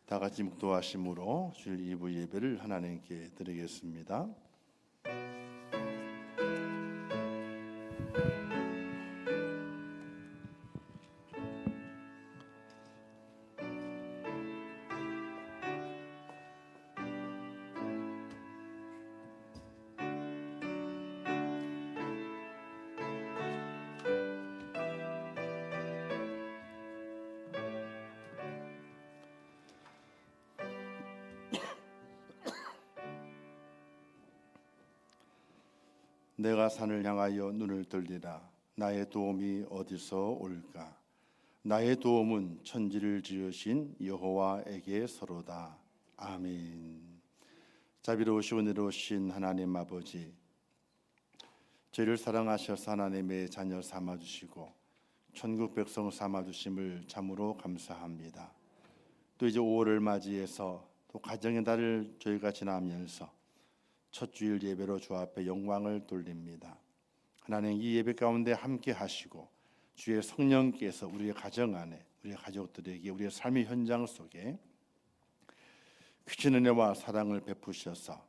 다 같이 묵도하심으로 주일 2부 예배를 하나님께 드리겠습니다. 내가 산을 향하여 눈을 들리라. 나의 도움이 어디서 올까? 나의 도움은 천지를 지으신 여호와에게서로다. 아멘. 자비로우시고 은혜로우신 하나님 아버지, 저희를 사랑하셔서 하나님의 자녀 삼아주시고 천국 백성 삼아주심을 참으로 감사합니다. 또 이제 5월을 맞이해서 또 가정의 달을 저희가 지나면서 첫 주일 예배로 주 앞에 영광을 돌립니다. 하나님, 이 예배 가운데 함께 하시고 주의 성령께서 우리의 가정 안에, 우리의 가족들에게, 우리의 삶의 현장 속에 크신 은혜와 사랑을 베푸셔서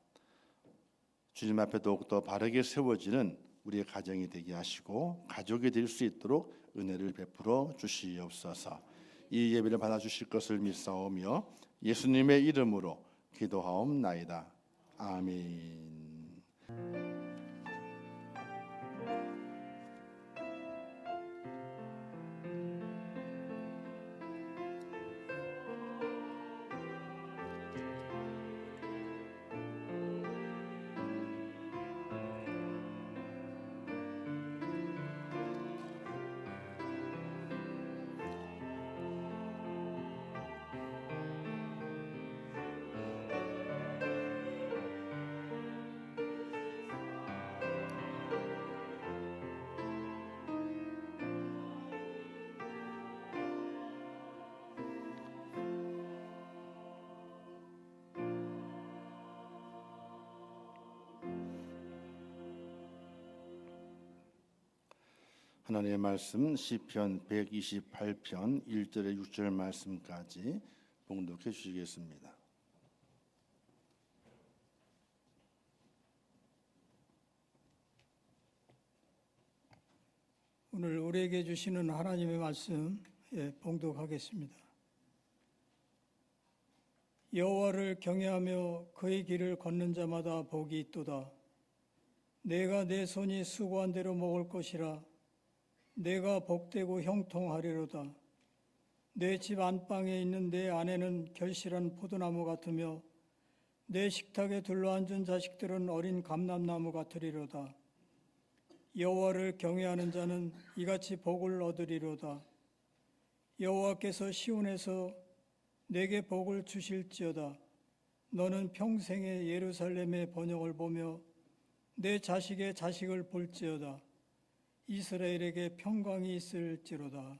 주님 앞에 더욱더 바르게 세워지는 우리의 가정이 되게 하시고 가족이 될 수 있도록 은혜를 베풀어 주시옵소서. 이 예배를 받아주실 것을 믿사오며 예수님의 이름으로 기도하옵나이다. 아멘. 하나님의 말씀 시편 128편 1절에 6절 말씀까지 봉독해 주시겠습니다. 오늘 우리에게 주시는 하나님의 말씀 봉독하겠습니다. 여호와를 경외하며 그의 길을 걷는 자마다 복이 있도다. 내가 내 손이 수고한 대로 먹을 것이라. 내가 복되고 형통하리로다. 내 집 안방에 있는 내 아내는 결실한 포도나무 같으며 내 식탁에 둘러앉은 자식들은 어린 감람나무 같으리로다. 여호와를 경외하는 자는 이같이 복을 얻으리로다. 여호와께서 시온에서 내게 복을 주실지어다. 너는 평생에 예루살렘의 번영을 보며 내 자식의 자식을 볼지어다. 이스라엘에게 평강이 있을지로다.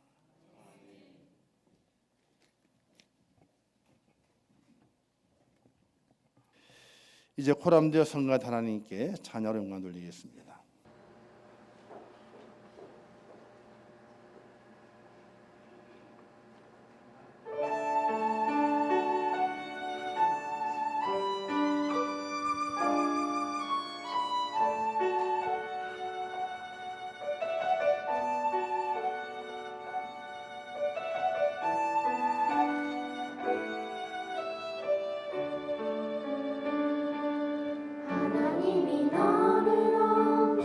이제 코람되어 성가 하나님께 찬양으로 영광 돌리겠습니다. 하나님이 너를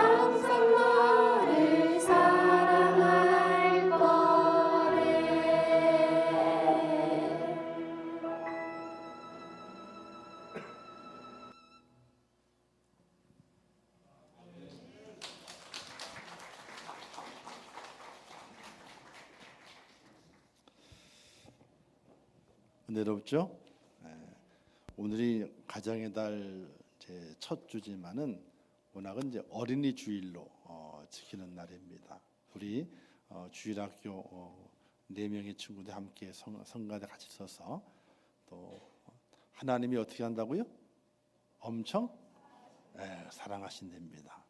평생 너를 사랑할 거래. 은혜롭죠? 오늘이 가정의 달 첫 주지만은 워낙은 이제 어린이 주일로 지키는 날입니다. 우리 주일학교 4명의 친구들 함께 성가대 같이 서서 또 하나님이 어떻게 한다고요? 엄청 사랑하신답니다.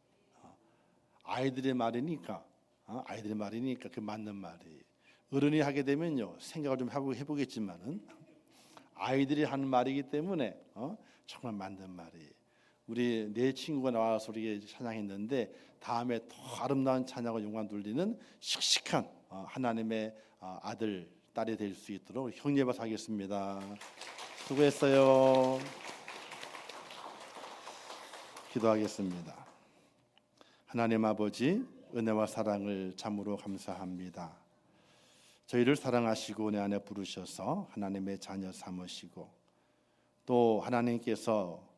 아이들의 말이니까 그 맞는 말이. 어른이 하게 되면요 생각을 좀 해보겠지만은 아이들이 하는 말이기 때문에 정말 맞는 말이. 우리 네 친구가 나와서 우리 찬양했는데 다음에 더 아름다운 찬양과 영광 돌리는 씩씩한 하나님의 아들 딸이 될 수 있도록 형제봐서 하겠습니다. 수고했어요. 기도하겠습니다. 하나님 아버지, 은혜와 사랑을 참으로 감사합니다. 저희를 사랑하시고 내 안에 부르셔서 하나님의 자녀 삼으시고 또 하나님께서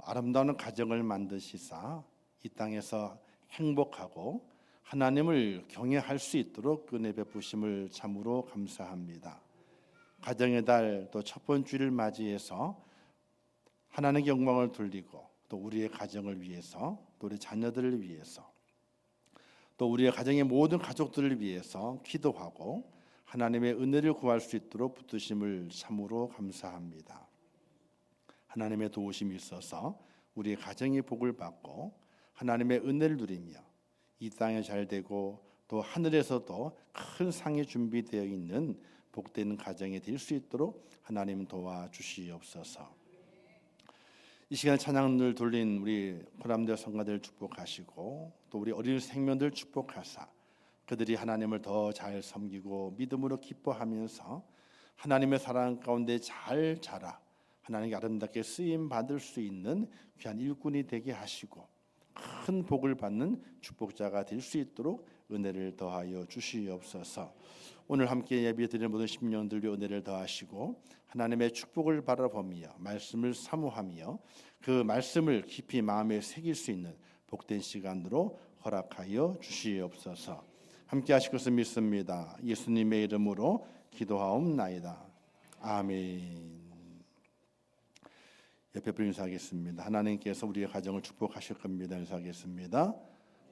아름다운 가정을 만드시사 이 땅에서 행복하고 하나님을 경외할 수 있도록 은혜 베푸심을 참으로 감사합니다. 가정의 달 또 첫 번째를 맞이해서 하나님의 영광을 돌리고 또 우리의 가정을 위해서 또 우리 자녀들을 위해서 또 우리의 가정의 모든 가족들을 위해서 기도하고 하나님의 은혜를 구할 수 있도록 붙드심을 참으로 감사합니다. 하나님의 도우심이 있어서 우리의 가정이 복을 받고 하나님의 은혜를 누리며 이 땅에 잘 되고 또 하늘에서도 큰 상이 준비되어 있는 복된 가정이 될 수 있도록 하나님 도와주시옵소서. 이 시간에 찬양을 돌린 우리 호남대 성가들 축복하시고 또 우리 어린 생명들 축복하사 그들이 하나님을 더 잘 섬기고 믿음으로 기뻐하면서 하나님의 사랑 가운데 잘 자라 하나님께 아름답게 쓰임 받을 수 있는 귀한 일꾼이 되게 하시고 큰 복을 받는 축복자가 될 수 있도록 은혜를 더하여 주시옵소서. 오늘 함께 예배드리는 모든 심령들이 은혜를 더하시고 하나님의 축복을 바라보며 말씀을 사모하며 그 말씀을 깊이 마음에 새길 수 있는 복된 시간으로 허락하여 주시옵소서. 함께 하실 것을 믿습니다. 예수님의 이름으로 기도하옵나이다. 아멘. 옆에 분 인사하겠습니다. 하나님께서 우리의 가정을 축복하실 겁니다. 인사하겠습니다.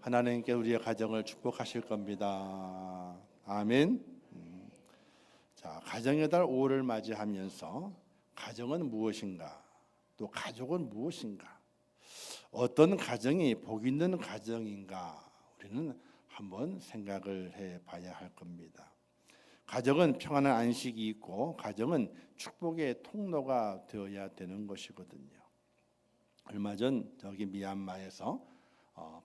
하나님께서 우리의 가정을 축복하실 겁니다. 아멘. 자, 가정의 달 5월을 맞이하면서 가정은 무엇인가? 또 가족은 무엇인가? 어떤 가정이 복 있는 가정인가? 우리는 한번 생각을 해봐야 할 겁니다. 가정은 평안한 안식이 있고 가정은 축복의 통로가 되어야 되는 것이거든요. 얼마 전 저기 미얀마에서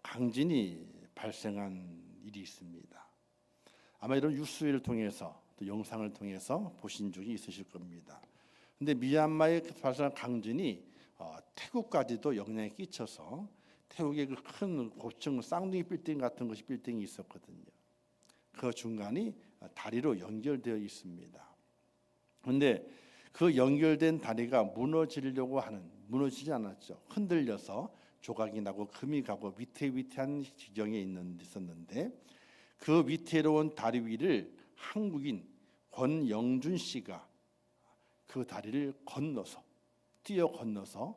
강진이 발생한 일이 있습니다. 아마 이런 뉴스를 통해서 또 영상을 통해서 보신 적이 있으실 겁니다. 근데 미얀마에 발생한 강진이 태국까지도 영향이 끼쳐서 태국의 그 큰 고층 쌍둥이 빌딩 같은 것이 빌딩이 있었거든요. 그 중간이 다리로 연결되어 있습니다. 그런데 그 연결된 다리가 무너지지 않았죠. 흔들려서 조각이 나고 금이 가고 위태위태한 지경에 있었는데 그 위태로운 다리 위를 한국인 권영준 씨가 그 다리를 뛰어 건너서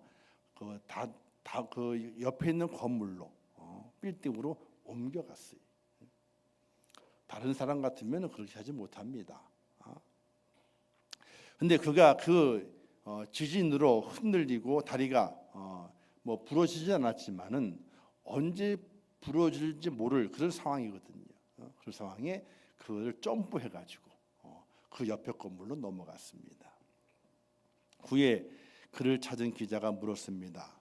그 옆에 있는 건물로 빌딩으로 옮겨갔어요. 다른 사람 같으면 그렇게 하지 못합니다. 근데 그가 그 지진으로 흔들리고 다리가 뭐 부러지지 않았지만은 언제 부러질지 모를 그런 상황이거든요. 그런 상황에 그걸 점프해가지고 그 옆에 건물로 넘어갔습니다. 후에 그를 찾은 기자가 물었습니다.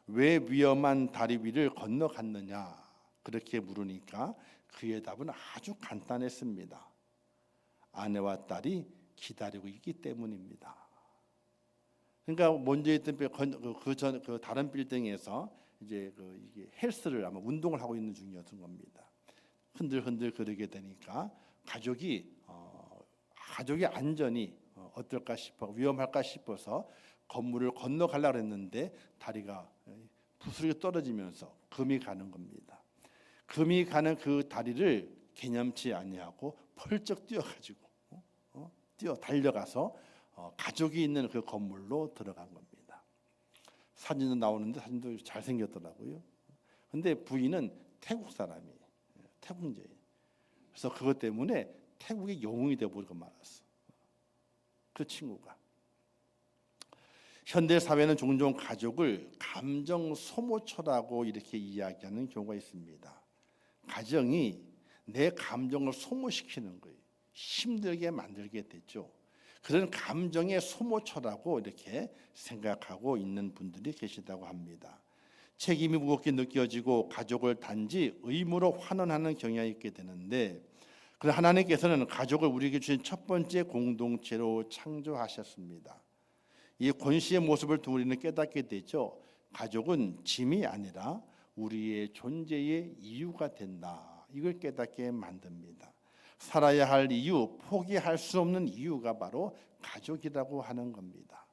왜 위험한 다리 위를 건너갔느냐? 그렇게 물으니까 그의 답은 아주 간단했습니다. 아내와 딸이 기다리고 있기 때문입니다. 그러니까 먼저 있던 그 다른 빌딩에서 이제 이게 헬스를 아마 운동을 하고 있는 중이었던 겁니다. 흔들흔들 거리게 되니까 가족이 안전이 어떨까 싶어 위험할까 싶어서 건물을 건너가려고 했는데 다리가 부스러기 떨어지면서 금이 가는 겁니다. 금이 가는 그 다리를 개념치 아니하고 펄쩍 뛰어가지고 달려가서 가족이 있는 그 건물로 들어간 겁니다. 사진도 나오는데 사진도 잘생겼더라고요. 근데 부인은 태국 사람이에요. 태국인이에요. 그래서 그것 때문에 태국의 영웅이 되어버리고 말았어. 그 친구가. 현대 사회는 종종 가족을 감정 소모처라고 이렇게 이야기하는 경우가 있습니다. 가정이 내 감정을 소모시키는 거예요. 힘들게 만들게 되죠. 그런 감정의 소모처라고 이렇게 생각하고 있는 분들이 계시다고 합니다. 책임이 무겁게 느껴지고 가족을 단지 의무로 환원하는 경향이 있게 되는데, 그러나 하나님께서는 가족을 우리에게 주신 첫 번째 공동체로 창조하셨습니다. 이 권씨의 모습을 통해 우리는 깨닫게 되죠. 가족은 짐이 아니라 우리의 존재의 이유가 된다. 이걸 깨닫게 만듭니다. 살아야 할 이유, 포기할 수 없는 이유가 바로 가족이라고 하는 겁니다.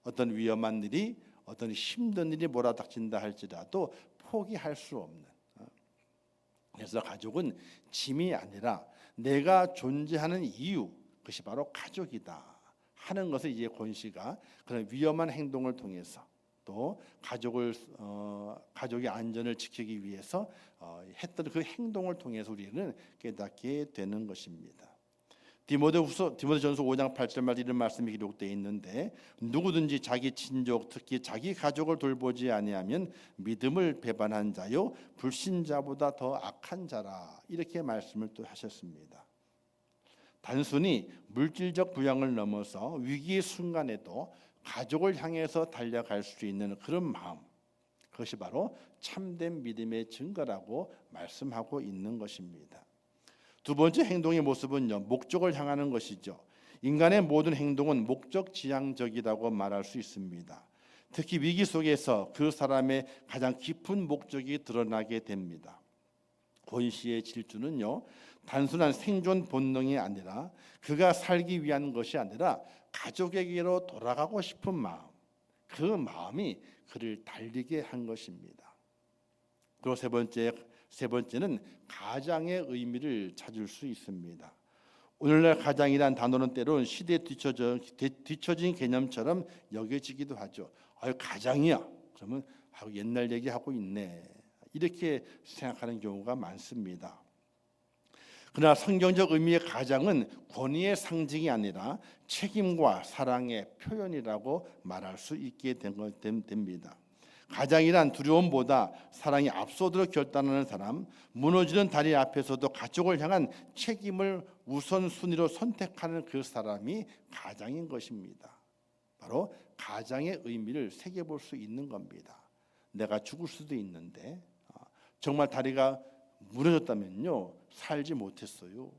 어떤 위험한 일이, 어떤 힘든 일이 몰아닥친다 할지라도 포기할 수 없는. 그래서 가족은 짐이 아니라 내가 존재하는 이유, 그것이 바로 가족이다 하는 것을 이제 권씨가 그런 위험한 행동을 통해서 또 가족의 안전을 지키기 위해서 했던 그 행동을 통해서 우리는 깨닫게 되는 것입니다. 디모데전서 5장 8절 말 이런 말씀이 기록되어 있는데, 누구든지 자기 친족 특히 자기 가족을 돌보지 아니하면 믿음을 배반한 자요 불신자보다 더 악한 자라, 이렇게 말씀을 또 하셨습니다. 단순히 물질적 부양을 넘어서 위기의 순간에도 가족을 향해서 달려갈 수 있는 그런 마음, 그것이 바로 참된 믿음의 증거라고 말씀하고 있는 것입니다. 두 번째 행동의 모습은요, 목적을 향하는 것이죠. 인간의 모든 행동은 목적지향적이라고 말할 수 있습니다. 특히 위기 속에서 그 사람의 가장 깊은 목적이 드러나게 됩니다. 권씨의 질주는요, 단순한 생존 본능이 아니라 그가 살기 위한 것이 아니라 가족에게로 돌아가고 싶은 마음, 그 마음이 그를 달리게 한 것입니다. 그리고 세 번째는 가장의 의미를 찾을 수 있습니다. 오늘날 가장이란 단어는 때론 시대에 뒤처진 개념처럼 여겨지기도 하죠. 가장이야, 그러면 옛날 얘기하고 있네, 이렇게 생각하는 경우가 많습니다. 그러나 성경적 의미의 가장은 권위의 상징이 아니라 책임과 사랑의 표현이라고 말할 수 있게 됩니다. 가장이란 두려움보다 사랑이 앞서도록 결단하는 사람, 무너지는 다리 앞에서도 가족을 향한 책임을 우선순위로 선택하는 그 사람이 가장인 것입니다. 바로 가장의 의미를 새겨볼 수 있는 겁니다. 내가 죽을 수도 있는데 정말 다리가 무너졌다면요, 살지 못했어요.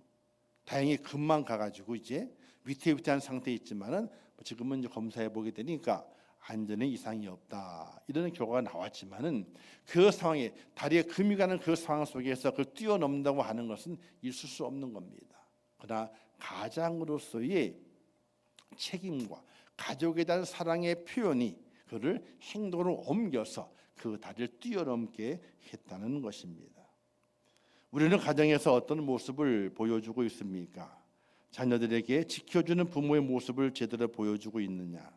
다행히 금만 가가지고 이제 위태위태한 상태에 있지만은 지금은 이제 검사해 보게 되니까 안전에 이상이 없다, 이런 결과가 나왔지만은 그 상황에 다리에 금이 가는 그 상황 속에서 그걸 뛰어넘는다고 하는 것은 있을 수 없는 겁니다. 그러나 가장으로서의 책임과 가족에 대한 사랑의 표현이 그를 행동으로 옮겨서 그 다리를 뛰어넘게 했다는 것입니다. 우리는 가정에서 어떤 모습을 보여주고 있습니까? 자녀들에게 지켜주는 부모의 모습을 제대로 보여주고 있느냐?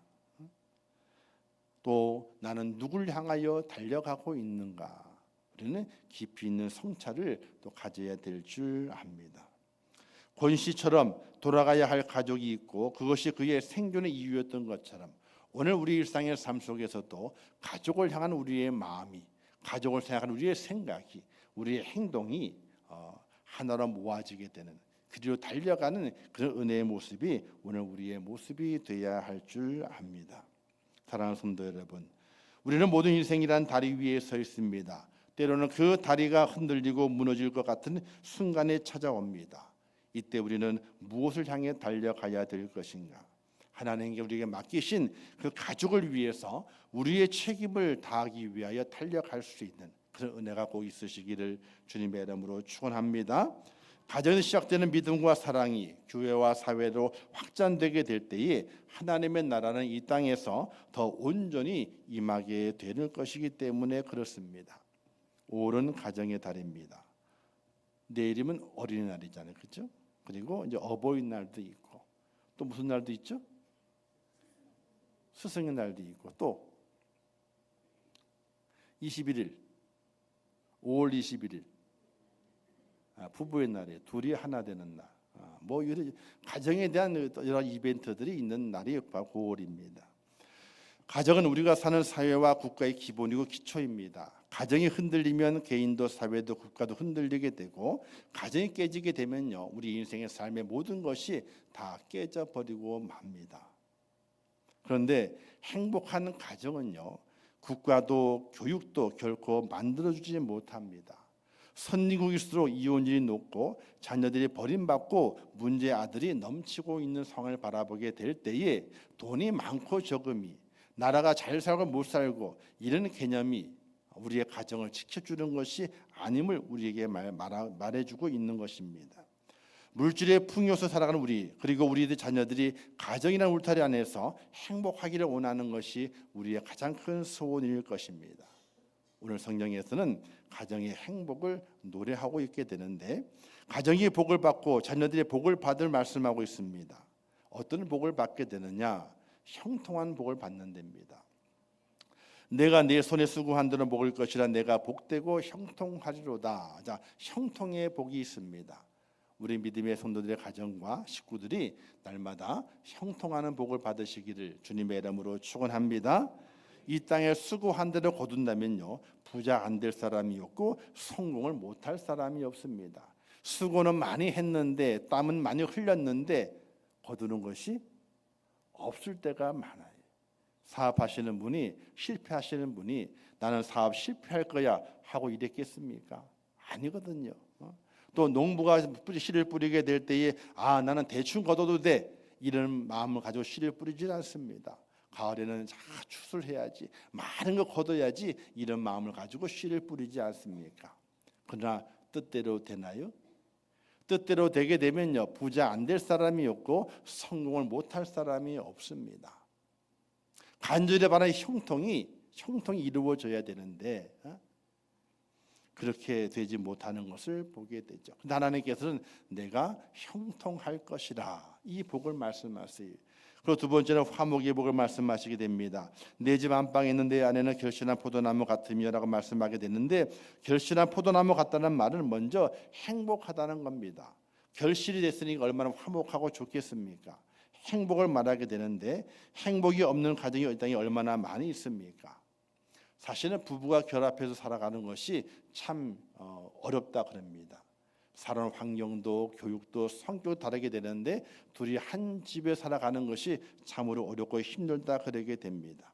또 나는 누굴 향하여 달려가고 있는가? 우리는 깊이 있는 성찰을 또 가져야 될 줄 압니다. 권씨처럼 돌아가야 할 가족이 있고 그것이 그의 생존의 이유였던 것처럼 오늘 우리 일상의 삶 속에서도 가족을 향한 우리의 마음이, 가족을 생각하는 우리의 생각이, 우리의 행동이 하나로 모아지게 되는, 그리로 달려가는 그런 은혜의 모습이 오늘 우리의 모습이 되어야 할 줄 압니다. 사랑하는 성도 여러분, 우리는 모든 인생이란 다리 위에 서 있습니다. 때로는 그 다리가 흔들리고 무너질 것 같은 순간에 찾아옵니다. 이때 우리는 무엇을 향해 달려가야 될 것인가? 하나님께 우리에게 맡기신 그 가족을 위해서 우리의 책임을 다하기 위하여 달려갈 수 있는 그런 은혜가 꼭 있으시기를 주님의 이름으로 축원합니다. 가정에서 시작되는 믿음과 사랑이 교회와 사회로 확장되게 될 때에 하나님의 나라는 이 땅에서 더 온전히 임하게 되는 것이기 때문에 그렇습니다. 5월은 가정의 달입니다. 내일이면 어린이날이잖아요, 그렇죠? 그리고 이제 어버이날도 있고 또 무슨 날도 있죠? 스승의 날도 있고 또 21일 5월 21일 부부의 날이에요. 둘이 하나 되는 날. 뭐 이런 가정에 대한 여러 이벤트들이 있는 날이 바로 9월입니다. 가정은 우리가 사는 사회와 국가의 기본이고 기초입니다. 가정이 흔들리면 개인도 사회도 국가도 흔들리게 되고 가정이 깨지게 되면요 우리 인생의 삶의 모든 것이 다 깨져버리고 맙니다. 그런데 행복한 가정은요 국가도 교육도 결코 만들어주지 못합니다. 선진국일수록 이혼율이 높고 자녀들이 버림받고 문제 아들이 넘치고 있는 상황을 바라보게 될 때에 돈이 많고 적음이 나라가 잘 살고 못 살고 이런 개념이 우리의 가정을 지켜주는 것이 아님을 우리에게 말해주고 있는 것입니다. 물질의 풍요서 살아가는 우리 그리고 우리의 자녀들이 가정이라는 울타리 안에서 행복하기를 원하는 것이 우리의 가장 큰 소원일 것입니다. 오늘 성경에서는 가정의 행복을 노래하고 있게 되는데 가정이 복을 받고 자녀들이 복을 받을 말씀하고 있습니다. 어떤 복을 받게 되느냐? 형통한 복을 받는 데입니다. 내가 내 손에 수고한 대로 먹을 것이라 내가 복되고 형통하리로다. 자, 형통의 복이 있습니다. 우리 믿음의 성도들의 가정과 식구들이 날마다 형통하는 복을 받으시기를 주님의 이름으로 축원합니다. 이 땅에 수고한 대로 거둔다면요 부자 안 될 사람이 없고 성공을 못할 사람이 없습니다. 수고는 많이 했는데 땀은 많이 흘렸는데 거두는 것이 없을 때가 많아요. 사업하시는 분이 실패하시는 분이 나는 사업 실패할 거야 하고 이랬겠습니까? 아니거든요. 또 농부가 씨를 뿌리게 될 때에 나는 대충 거둬도 돼 이런 마음을 가지고 씨를 뿌리지 않습니다. 가을에는 추수해야지 많은 거 거둬야지 이런 마음을 가지고 씨를 뿌리지 않습니까? 그러나 뜻대로 되나요? 뜻대로 되게 되면요 부자 안 될 사람이 없고 성공을 못할 사람이 없습니다. 간절히 바라는 형통이 이루어져야 되는데 그렇게 되지 못하는 것을 보게 되죠. 하나님께서는 내가 형통할 것이라 이 복을 말씀하세요. 그리고 두 번째는 화목의 복을 말씀하시게 됩니다. 내 집 안방에 있는 내 안에는 결실한 포도나무 같으며라고 말씀하게 되는데 결실한 포도나무 같다는 말은 먼저 행복하다는 겁니다. 결실이 됐으니까 얼마나 화목하고 좋겠습니까? 행복을 말하게 되는데 행복이 없는 가정이 이 땅에 얼마나 많이 있습니까? 사실은 부부가 결합해서 살아가는 것이 참 어렵다 그럽니다. 사는 환경도 교육도 성격도 다르게 되는데 둘이 한 집에 살아가는 것이 참으로 어렵고 힘들다 그러게 됩니다.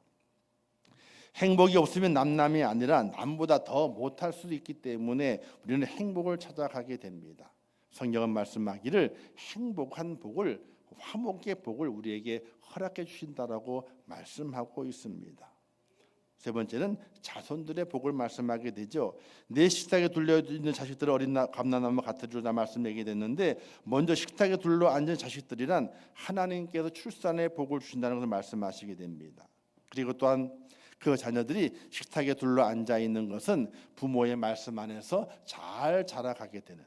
행복이 없으면 남남이 아니라 남보다 더 못할 수도 있기 때문에 우리는 행복을 찾아가게 됩니다. 성경은 말씀하기를 행복한 복을 화목의 복을 우리에게 허락해 주신다라고 말씀하고 있습니다. 세 번째는 자손들의 복을 말씀하게 되죠. 내 식탁에 둘러 있는 자식들을 어린 감람나무 같으리라 말씀하게 됐는데 먼저 식탁에 둘러 앉은 자식들이란 하나님께서 출산의 복을 주신다는 것을 말씀하시게 됩니다. 그리고 또한 그 자녀들이 식탁에 둘러 앉아 있는 것은 부모의 말씀 안에서 잘 자라가게 되는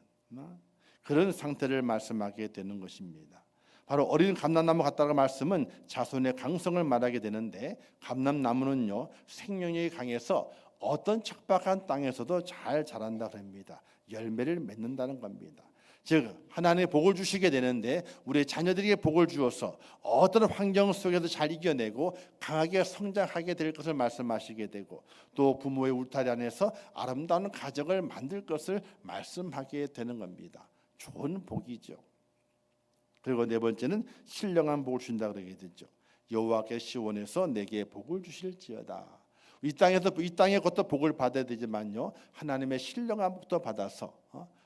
그런 상태를 말씀하게 되는 것입니다. 바로 어린 감람나무 같다는 말씀은 자손의 강성을 말하게 되는데 감람나무는요 생명력이 강해서 어떤 척박한 땅에서도 잘 자란다고 합니다. 열매를 맺는다는 겁니다. 즉 하나님의 복을 주시게 되는데 우리 자녀들에게 복을 주어서 어떤 환경 속에서 잘 이겨내고 강하게 성장하게 될 것을 말씀하시게 되고 또 부모의 울타리 안에서 아름다운 가정을 만들 것을 말씀하게 되는 겁니다. 좋은 복이죠. 그리고 네 번째는 신령한 복을 주신다 그러게 되죠. 여호와께 시온에서 내게 복을 주실지어다. 이 땅에 것도 복을 받아야 되지만요 하나님의 신령한 복도 받아서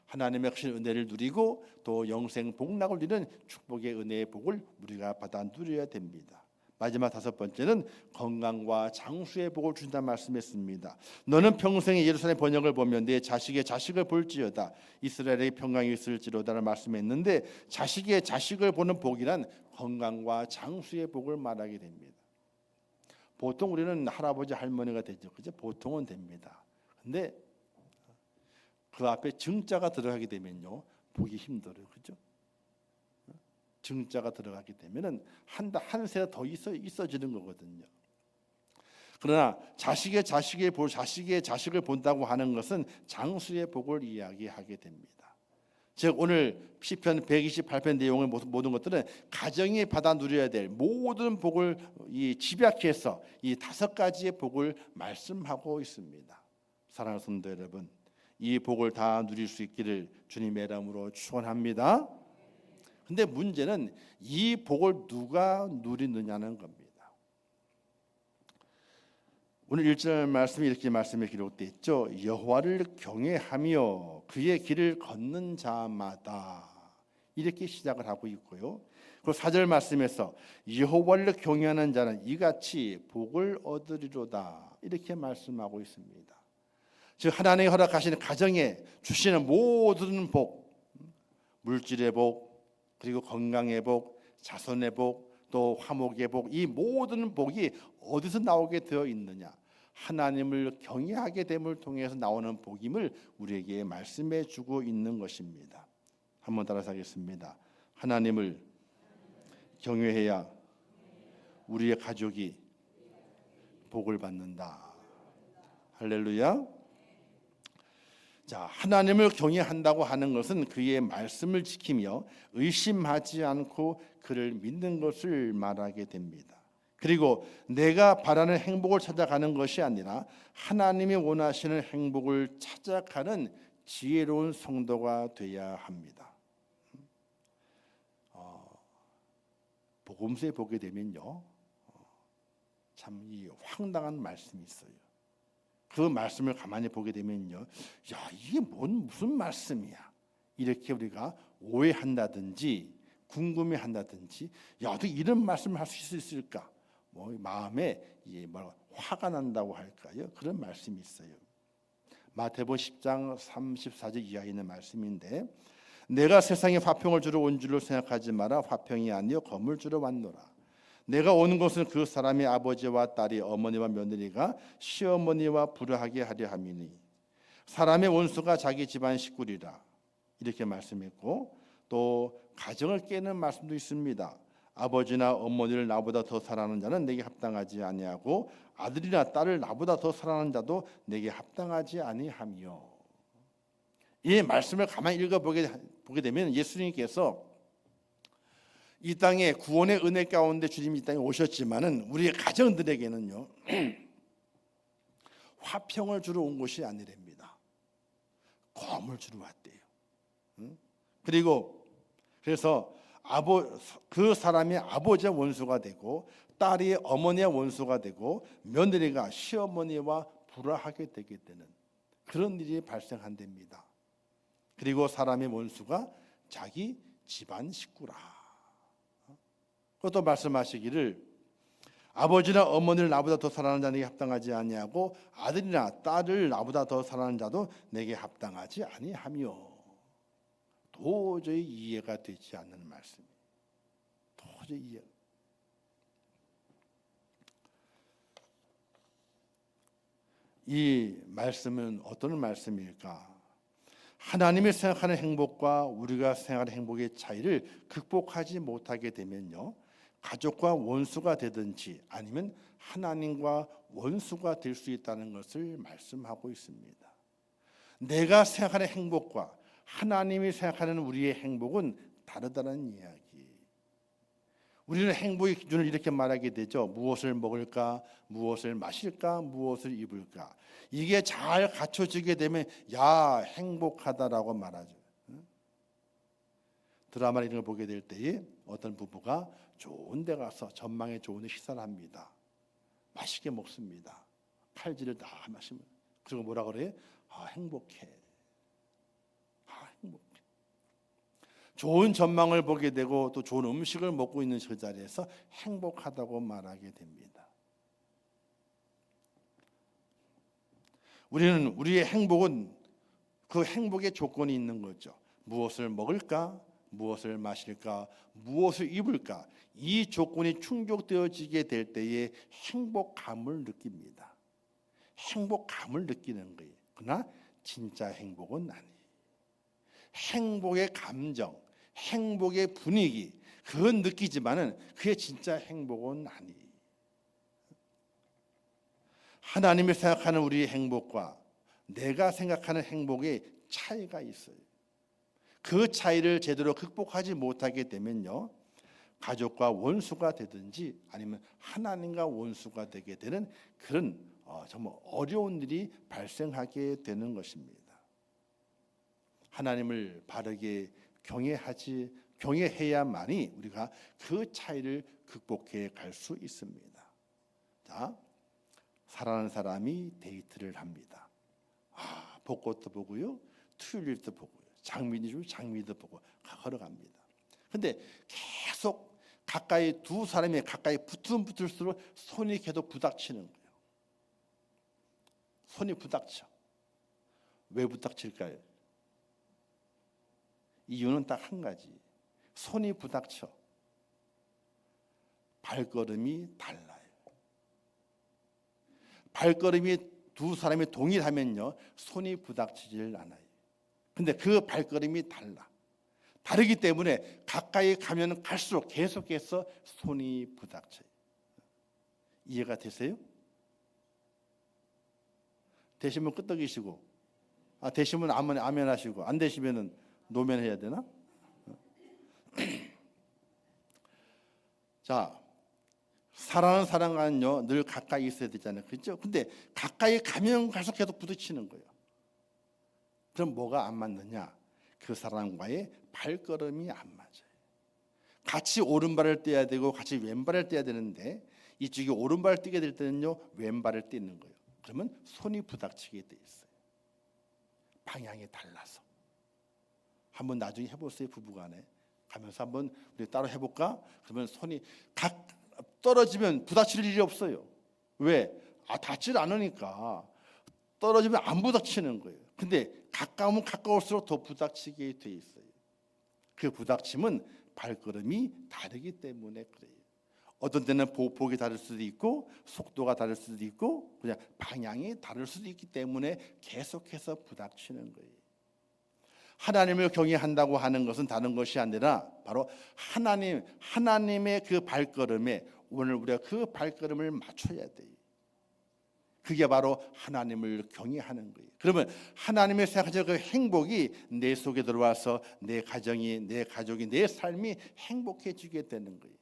하나님의 크신 은혜를 누리고 또 영생 복락을 누리는 축복의 은혜의 복을 우리가 받아 누려야 됩니다. 마지막 다섯 번째는 건강과 장수의 복을 준다는 말씀했습니다. 너는 평생에 예루살렘 번역을 보면 내 자식의 자식을 볼지어다 이스라엘의 평강이 있을지로다라는 말씀했는데 자식의 자식을 보는 복이란 건강과 장수의 복을 말하게 됩니다. 보통 우리는 할아버지 할머니가 되죠. 그죠? 보통은 됩니다. 근데 그 앞에 증자가 들어가게 되면요 보기 힘들어요. 그죠? 증자가 들어가게 되면은 한 세가 더 있어지는 거거든요. 그러나 자식의 자식을 본다고 하는 것은 장수의 복을 이야기하게 됩니다. 즉 오늘 시편 128편 내용의 모든 것들은 가정이 받아 누려야 될 모든 복을 집약해서 이 다섯 가지의 복을 말씀하고 있습니다. 사랑하는 성도 여러분, 이 복을 다 누릴 수 있기를 주님의 이름으로 축원합니다. 근데 문제는 이 복을 누가 누리느냐는 겁니다. 오늘 1절 말씀이 이렇게 말씀에 기록되어 있죠. 여호와를 경외하며 그의 길을 걷는 자마다 이렇게 시작을 하고 있고요. 그리고 4절 말씀에서 여호와를 경외하는 자는 이같이 복을 얻으리로다 이렇게 말씀하고 있습니다. 즉 하나님이 허락하시는 가정에 주시는 모든 복, 물질의 복, 그리고 건강의 복, 자손의 복, 또 화목의 복, 이 모든 복이 어디서 나오게 되어 있느냐? 하나님을 경외하게 됨을 통해서 나오는 복임을 우리에게 말씀해 주고 있는 것입니다. 한번 따라서 하겠습니다. 하나님을 경외해야 우리의 가족이 복을 받는다. 할렐루야. 자, 하나님을 경외한다고 하는 것은 그의 말씀을 지키며 의심하지 않고 그를 믿는 것을 말하게 됩니다. 그리고 내가 바라는 행복을 찾아가는 것이 아니라 하나님이 원하시는 행복을 찾아가는 지혜로운 성도가 되어야 합니다. 복음서에 보게 되면요, 참 이 황당한 말씀이 있어요. 그 말씀을 가만히 보게 되면요, 야 이게 무슨 말씀이야? 이렇게 우리가 오해한다든지 궁금해한다든지, 야 또 이런 말씀을 할 수 있을까? 뭐 마음에 화가 난다고 할까요? 그런 말씀이 있어요. 마태복음 10장 34절 이하에 있는 말씀인데, 내가 세상에 화평을 주러 온 줄로 생각하지 마라. 화평이 아니요 검을 주러 왔노라. 내가 오는 것은 그 사람의 아버지와 딸이 어머니와 며느리가 시어머니와 불화하게 하려 함이니 사람의 원수가 자기 집안 식구리라 이렇게 말씀했고, 또 가정을 깨는 말씀도 있습니다. 아버지나 어머니를 나보다 더 사랑하는 자는 내게 합당하지 아니하고 아들이나 딸을 나보다 더 사랑하는 자도 내게 합당하지 아니하며. 이 말씀을 가만히 읽어보게 되면 예수님께서 이 땅에 구원의 은혜 가운데 주님이 이 땅에 오셨지만은 우리의 가정들에게는요 화평을 주러 온 것이 아니랍니다. 검을 주러 왔대요. 그리고 그래서 그 사람이 아버지의 원수가 되고 딸이 어머니의 원수가 되고 며느리가 시어머니와 불화하게 되게 되는 그런 일이 발생한답니다. 그리고 사람의 원수가 자기 집안 식구라. 그것도 말씀하시기를 아버지나 어머니를 나보다 더 사랑하는 자는 내게 합당하지 아니하고 아들이나 딸을 나보다 더 사랑하는 자도 내게 합당하지 아니하며. 도저히 이해가 되지 않는 말씀이에요. 도저히 이해. 이 말씀은 어떤 말씀일까? 하나님이 생각하는 행복과 우리가 생각하는 행복의 차이를 극복하지 못하게 되면요, 가족과 원수가 되든지 아니면 하나님과 원수가 될 수 있다는 것을 말씀하고 있습니다. 내가 생각하는 행복과 하나님이 생각하는 우리의 행복은 다르다는 이야기. 우리는 행복의 기준을 이렇게 말하게 되죠. 무엇을 먹을까, 무엇을 마실까, 무엇을 입을까. 이게 잘 갖춰지게 되면 야 행복하다라고 말하죠. 드라마 이런 걸 보게 될 때에 어떤 부부가 좋은 데 가서 전망에 좋은 데 식사를 합니다. 맛있게 먹습니다. 칼질을 다 마시면. 그리고 뭐라 그래? 행복해. 좋은 전망을 보게 되고 또 좋은 음식을 먹고 있는 그 자리에서 행복하다고 말하게 됩니다. 우리의 행복은 그 행복의 조건이 있는 거죠. 무엇을 먹을까? 무엇을 마실까? 무엇을 입을까? 이 조건이 충족되어지게 될 때에 행복감을 느낍니다. 행복감을 느끼는 거예요. 그러나 진짜 행복은 아니에요. 행복의 감정, 행복의 분위기, 그건 느끼지만은 그게 진짜 행복은 아니에요. 하나님이 생각하는 우리의 행복과 내가 생각하는 행복의 차이가 있어요. 그 차이를 제대로 극복하지 못하게 되면요, 가족과 원수가 되든지 아니면 하나님과 원수가 되게 되는 그런 정말 어려운 일이 발생하게 되는 것입니다. 하나님을 바르게 경외해야만이 우리가 그 차이를 극복해 갈 수 있습니다. 자, 사랑하는 사람이 데이트를 합니다. 벚꽃도 보고요, 튤립도 보고요, 장미도 보고 걸어갑니다. 근데 계속 두 사람이 가까이 붙을수록 손이 계속 부닥치는 거예요. 손이 부닥쳐. 왜 부닥칠까요? 이유는 딱 한 가지. 손이 부닥쳐. 발걸음이 달라요. 발걸음이 두 사람이 동일하면요, 손이 부닥치질 않아요. 근데 그 발걸음이 달라. 다르기 때문에 가까이 가면 갈수록 계속해서 손이 부닥쳐요. 이해가 되세요? 되시면 끄떡이시고, 되시면 아멘 하시고, 안 되시면 노면해야 되나? 자, 사랑하는 사람과는요 늘 가까이 있어야 되잖아요, 그렇죠? 근데 가까이 가면 갈수록 계속 부딪히는 거예요. 그럼 뭐가 안 맞느냐? 그 사람과의 발걸음이 안 맞아요. 같이 오른발을 떼야 되고 같이 왼발을 떼야 되는데 이쪽이 오른발을 떼게 될 때는요 왼발을 떼는 거예요. 그러면 손이 부닥치게 돼 있어요. 방향이 달라서. 한번 나중에 해보세요. 부부간에 가면서 한번 우리 따로 해볼까? 그러면 손이 떨어지면 부닥칠 일이 없어요. 왜? 닿질 않으니까. 떨어지면 안 부닥치는 거예요. 근데 가까우면 가까울수록 더 부닥치게 돼 있어요. 그 부닥침은 발걸음이 다르기 때문에 그래요. 어떤 때는 보폭이 다를 수도 있고 속도가 다를 수도 있고 그냥 방향이 다를 수도 있기 때문에 계속해서 부닥치는 거예요. 하나님을 경외한다고 하는 것은 다른 것이 아니라 바로 하나님의 그 발걸음에 오늘 우리가 그 발걸음을 맞춰야 돼요. 그게 바로 하나님을 경외하는 거예요. 그러면 하나님의 생각하시는 그 행복이 내 속에 들어와서 내 가정이, 내 가족이, 내 삶이 행복해지게 되는 거예요.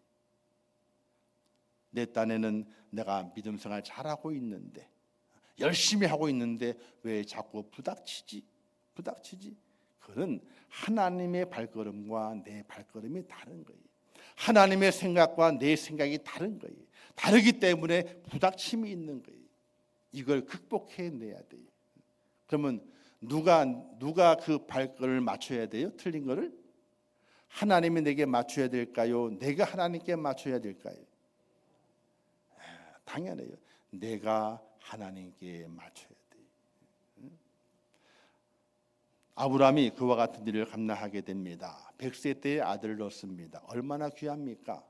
내 딴에는 내가 믿음 생활 잘하고 있는데, 열심히 하고 있는데 왜 자꾸 부닥치지? 그는 하나님의 발걸음과 내 발걸음이 다른 거예요. 하나님의 생각과 내 생각이 다른 거예요. 다르기 때문에 부닥침이 있는 거예요. 이걸 극복해내야 돼요. 그러면 누가 그 발걸음을 맞춰야 돼요? 틀린 거를? 하나님이 내게 맞춰야 될까요? 내가 하나님께 맞춰야 될까요? 당연해요. 내가 하나님께 맞춰야 돼요. 아브라함이 그와 같은 일을 감당하게 됩니다. 100세 때에 아들을 얻습니다. 얼마나 귀합니까?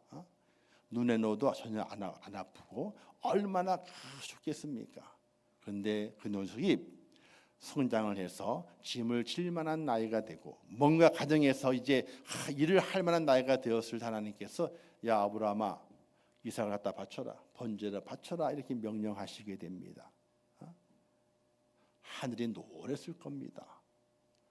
눈에 넣어도 전혀 안 아프고 얼마나 좋겠습니까? 그런데 그 녀석이 성장을 해서 짐을 질 만한 나이가 되고 뭔가 가정에서 이제 일을 할 만한 나이가 되었을 하나님께서 야 아브라함아 이삭을 갖다 바쳐라, 번제를 바쳐라 이렇게 명령하시게 됩니다. 하늘이 노랬을 겁니다.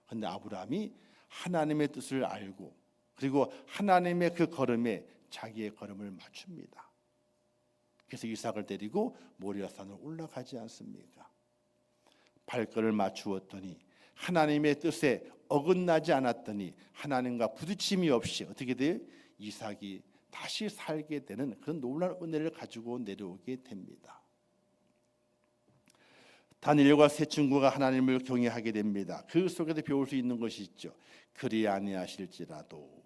그런데 아브라함이 하나님의 뜻을 알고 그리고 하나님의 그 걸음에 자기의 걸음을 맞춥니다. 그래서 이삭을 데리고 모리아산으로 올라가지 않습니까? 발걸음을 맞추었더니 하나님의 뜻에 어긋나지 않았더니 하나님과 부딪힘이 없이 어떻게 돼요? 이삭이 다시 살게 되는 그런 놀라운 은혜를 가지고 내려오게 됩니다. 다니엘과 세 친구가 하나님을 경외하게 됩니다. 그 속에서 배울 수 있는 것이 있죠. 그리 아니하실지라도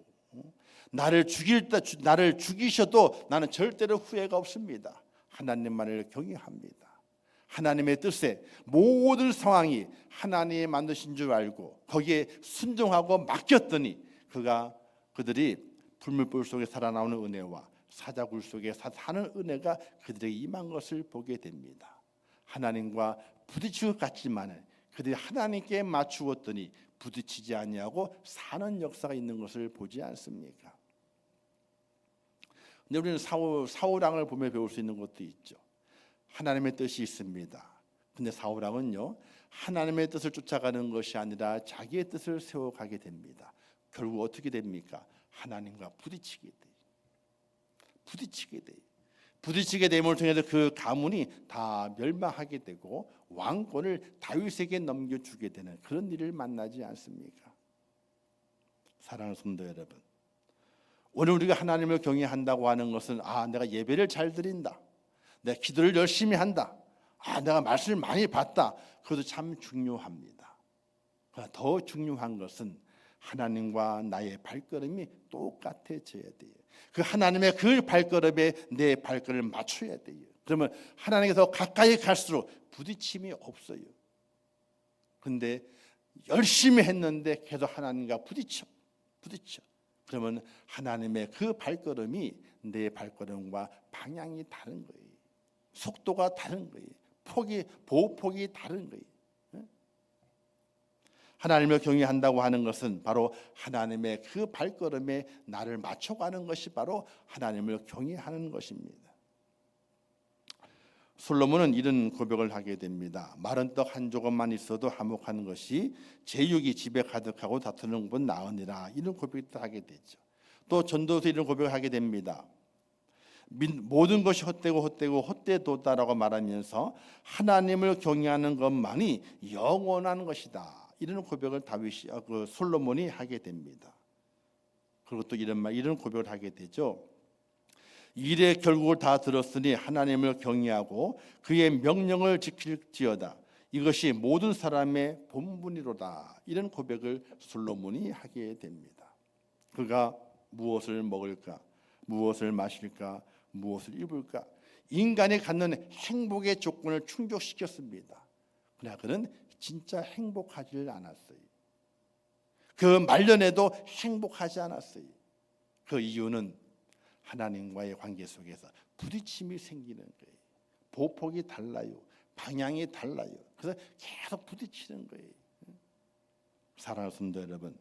나를 죽이셔도 나는 절대로 후회가 없습니다. 하나님만을 경외합니다. 하나님의 뜻에 모든 상황이 하나님이 만드신 줄 알고 거기에 순종하고 맡겼더니 그들이 불물불 속에 살아나오는 은혜와 사자굴 속에 사는 은혜가 그들에게 임한 것을 보게 됩니다. 하나님과 부딪힐 것 같지만 그들이 하나님께 맞추었더니 부딪히지 아니하고 사는 역사가 있는 것을 보지 않습니까? 근데 우리는 사울왕을 보며 배울 수 있는 것도 있죠. 하나님의 뜻이 있습니다. 근데 사울왕은요, 하나님의 뜻을 쫓아가는 것이 아니라 자기의 뜻을 세워가게 됩니다. 결국 어떻게 됩니까? 하나님과 부딪히게 돼요. 부딪히게 됨을 통해서 그 가문이 다 멸망하게 되고 왕권을 다윗에게 넘겨주게 되는 그런 일을 만나지 않습니까? 사랑하는 성도 여러분, 오늘 우리가 하나님을 경외한다고 하는 것은 내가 예배를 잘 드린다, 내가 기도를 열심히 한다, 내가 말씀을 많이 받다, 그것도 참 중요합니다. 그러나 더 중요한 것은 하나님과 나의 발걸음이 똑같아져야 돼요. 그 하나님의 그 발걸음에 내 발걸음을 맞춰야 돼요. 그러면 하나님께서 가까이 갈수록 부딪힘이 없어요. 근데 열심히 했는데 계속 하나님과 부딪혀. 그러면 하나님의 그 발걸음이 내 발걸음과 방향이 다른 거예요. 속도가 다른 거예요. 보호폭이 다른 거예요. 하나님을 경외한다고 하는 것은 바로 하나님의 그 발걸음에 나를 맞춰가는 것이 바로 하나님을 경외하는 것입니다. 솔로몬은 이런 고백을 하게 됩니다. 마른 떡 한 조각만 있어도 화목한 것이 제육이 집에 가득하고 다투는 것보다 나으니라. 이런 고백도 하게 되죠. 또 전도서 이런 고백을 하게 됩니다. 모든 것이 헛되도다라고 말하면서 하나님을 경외하는 것만이 영원한 것이다. 이런 고백을 솔로몬이 하게 됩니다. 그리고 또 이런 고백을 하게 되죠. 일의 결국을 다 들었으니 하나님을 경외하고 그의 명령을 지킬지어다. 이것이 모든 사람의 본분이로다. 이런 고백을 솔로몬이 하게 됩니다. 그가 무엇을 먹을까, 무엇을 마실까, 무엇을 입을까, 인간이 갖는 행복의 조건을 충족시켰습니다. 그러나 그는 진짜 행복하지 않았어요. 그 말년에도 행복하지 않았어요. 그 이유는 하나님과의 관계 속에서 부딪힘이 생기는 거예요. 보폭이 달라요. 방향이 달라요. 그래서 계속 부딪히는 거예요. 사랑하는 성도 여러분,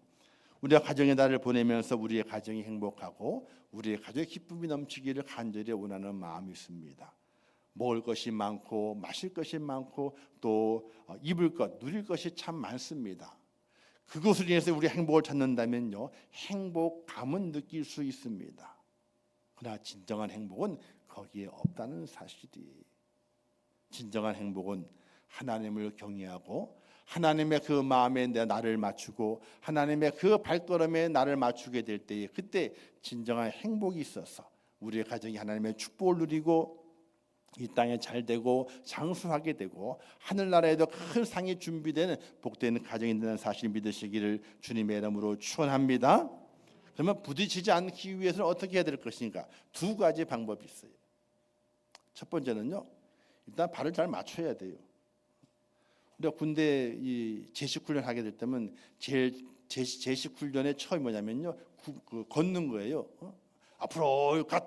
우리가 가정의 날을 보내면서 우리의 가정이 행복하고 우리의 가정에 기쁨이 넘치기를 간절히 원하는 마음이 있습니다. 먹을 것이 많고 마실 것이 많고 또 입을 것, 누릴 것이 참 많습니다. 그것을 인해서 우리 행복을 찾는다면요, 행복감은 느낄 수 있습니다. 그러나 진정한 행복은 거기에 없다는 사실이에요. 진정한 행복은 하나님을 경외하고 하나님의 그 마음에 나를 맞추고 하나님의 그 발걸음에 나를 맞추게 될 때에 그때 진정한 행복이 있어서 우리의 가정이 하나님의 축복을 누리고 이 땅에 잘 되고 장수하게 되고 하늘나라에도 큰 상이 준비되는 복되는 가정이 된다는 사실을 믿으시기를 주님의 이름으로 축원합니다. 그러면 부딪히지 않기 위해서는 어떻게 해야 될 것인가? 두 가지 방법이 있어요. 첫 번째는요, 일단 발을 잘 맞춰야 돼요. 우리가 군대 제식 훈련 하게 될 때면 제식 훈련의 처음이 뭐냐면요, 걷는 거예요. 앞으로 갓,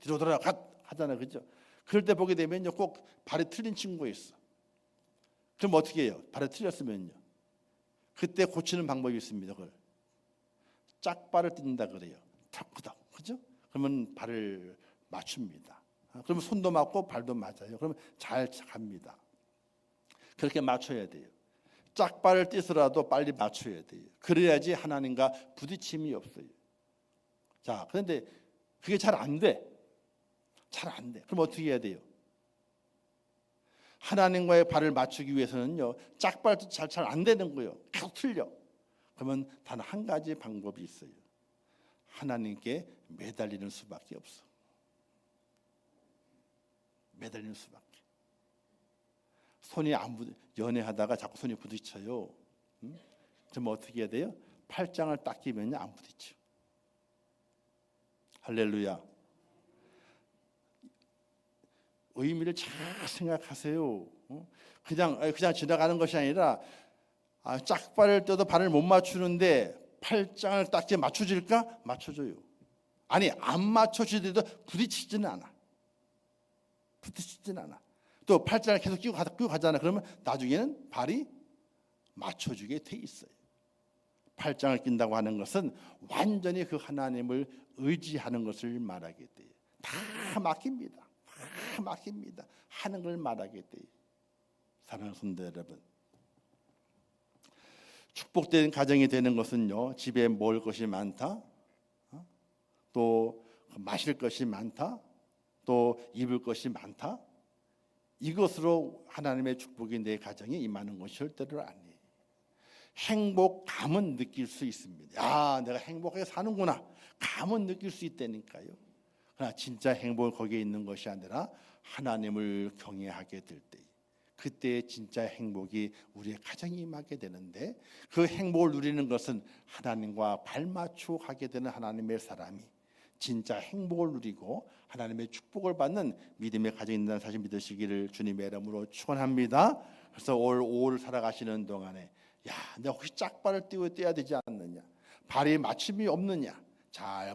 뒤로 돌아 갓 하잖아요, 그렇죠? 그럴 때 보게 되면요, 꼭 발이 틀린 친구가 있어. 그럼 어떻게 해요? 발이 틀렸으면요, 그때 고치는 방법이 있습니다. 그걸 짝발을 뛴다 그래요. 탁구닥, 그죠? 그러면 발을 맞춥니다. 그러면 손도 맞고 발도 맞아요. 그러면 잘 갑니다. 그렇게 맞춰야 돼요. 짝발을 뛰서라도 빨리 맞춰야 돼요. 그래야지 하나님과 부딪힘이 없어요. 자, 그런데 그게 잘 안 돼. 잘 안 돼. 그럼 어떻게 해야 돼요? 하나님과의 발을 맞추기 위해서는요, 짝발도 잘 안 되는 거예요. 계속 틀려. 그러면 단 한 가지 방법이 있어요. 하나님께 매달리는 수밖에 없어. 매달리는 수밖에. 손이 연애하다가 자꾸 손이 부딪혀요. 그럼 어떻게 해야 돼요? 팔짱을 딱 끼면 안 부딪혀. 할렐루야. 의미를 잘 생각하세요. 그냥 지나가는 것이 아니라 짝발을 떼도 발을 못 맞추는데 팔짱을 딱 끼면 맞춰질까? 맞춰줘요. 아니 안 맞춰지더라도 부딪히지는 않아. 또 팔짱을 계속 끼고 가잖아. 그러면 나중에는 발이 맞춰주게 돼 있어요. 팔짱을 낀다고 하는 것은 완전히 그 하나님을 의지하는 것을 말하게 돼요. 다 맡깁니다. 하는 걸 말하게 돼요. 사랑하는 성도 여러분, 축복된 가정이 되는 것은요, 집에 먹을 것이 많다, 또 마실 것이 많다, 또 입을 것이 많다, 이것으로 하나님의 축복이 내 가정에 임하는 것이 절대로 아니에요. 행복감은 느낄 수 있습니다. 야, 내가 행복하게 사는구나, 감은 느낄 수 있다니까요. 그러나 진짜 행복은 거기에 있는 것이 아니라 하나님을 경외하게 될 때, 그때 진짜 행복이 우리의 가정에 임하게 되는데, 그 행복을 누리는 것은 하나님과 발맞추어 가게 되는 하나님의 사람이 진짜 행복을 누리고 하나님의 축복을 받는 믿음의 가정이 있다는 사실 믿으시기를 주님의 이름으로 축원합니다. 그래서 올 5월 살아가시는 동안에 내가 혹시 짝발을 떼야 되지 않느냐, 발이 맞춤이 없느냐 잘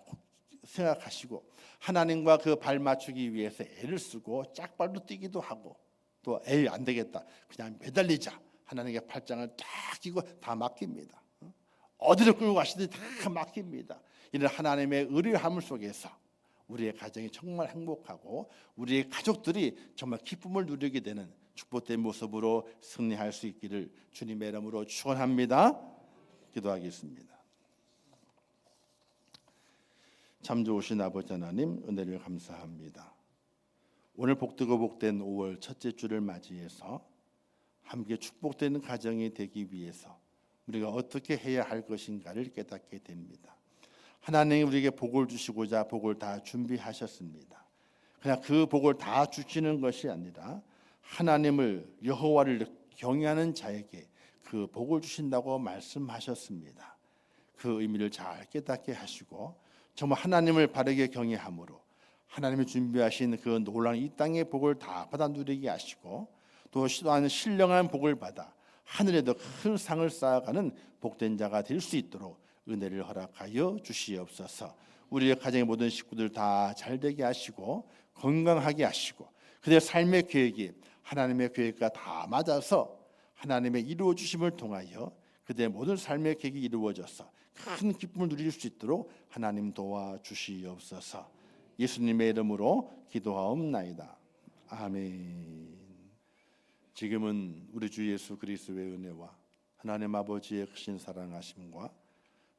생각하시고, 하나님과 그 발 맞추기 위해서 애를 쓰고 짝발도 뛰기도 하고, 또 안 되겠다, 그냥 매달리자, 하나님께 팔짱을 딱 끼고 다 맡깁니다. 어디를 끌고 가시든지 다 맡깁니다. 이런 하나님의 의뢰함을 속에서 우리의 가정이 정말 행복하고 우리의 가족들이 정말 기쁨을 누리게 되는 축복된 모습으로 승리할 수 있기를 주님의 이름으로 축원합니다. 기도하겠습니다. 참 좋으신 아버지 하나님, 은혜를 감사합니다. 오늘 복되고 복된 5월 첫째 주를 맞이해서 함께 축복되는 가정이 되기 위해서 우리가 어떻게 해야 할 것인가를 깨닫게 됩니다. 하나님이 우리에게 복을 주시고자 복을 다 준비하셨습니다. 그냥 그 복을 다 주시는 것이 아니라 하나님을, 여호와를 경외하는 자에게 그 복을 주신다고 말씀하셨습니다. 그 의미를 잘 깨닫게 하시고 정말 하나님을 바르게 경외함으로 하나님이 준비하신 그 놀라운 이 땅의 복을 다 받아 누리게 하시고, 또 신령한 복을 받아 하늘에도 큰 상을 쌓아가는 복된 자가 될 수 있도록 은혜를 허락하여 주시옵소서. 우리의 가정의 모든 식구들 다 잘되게 하시고 건강하게 하시고, 그들의 삶의 계획이 하나님의 계획과 다 맞아서 하나님의 이루어 주심을 통하여 그들의 모든 삶의 계획이 이루어져서 큰 기쁨을 누릴 수 있도록 하나님 도와주시옵소서. 예수님의 이름으로 기도하옵나이다. 아멘. 지금은 우리 주 예수 그리스도의 은혜와 하나님 아버지의 크신 사랑하심과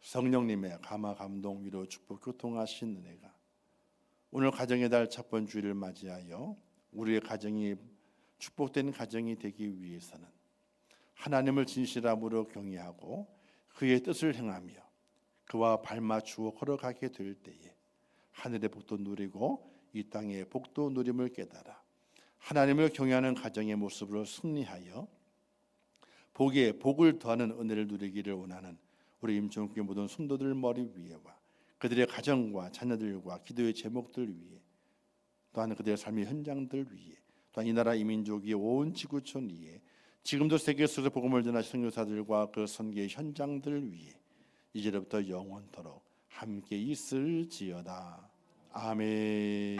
성령님의 감화 감동 위로 축복 교통하신 은혜가 오늘 가정의 달 첫 번째 주일을 맞이하여 우리의 가정이 축복된 가정이 되기 위해서는 하나님을 진실함으로 경외하고 그의 뜻을 행하며 그와 발맞추어 걸어가게 될 때에 하늘의 복도 누리고 이 땅의 복도 누림을 깨달아 하나님을 경외하는 가정의 모습으로 승리하여 복에 복을 더하는 은혜를 누리기를 원하는 우리 임종교회 모든 성도들 머리 위에와 그들의 가정과 자녀들과 기도의 제목들 위에, 또한 그들의 삶의 현장들 위에, 또한 이 나라 이민족이 온 지구촌 위에, 지금도 세계 속에서 복음을 전하신 선교사들과 그 선교의 현장들 위에 이제부터 영원토록 함께 있을지어다. 아멘.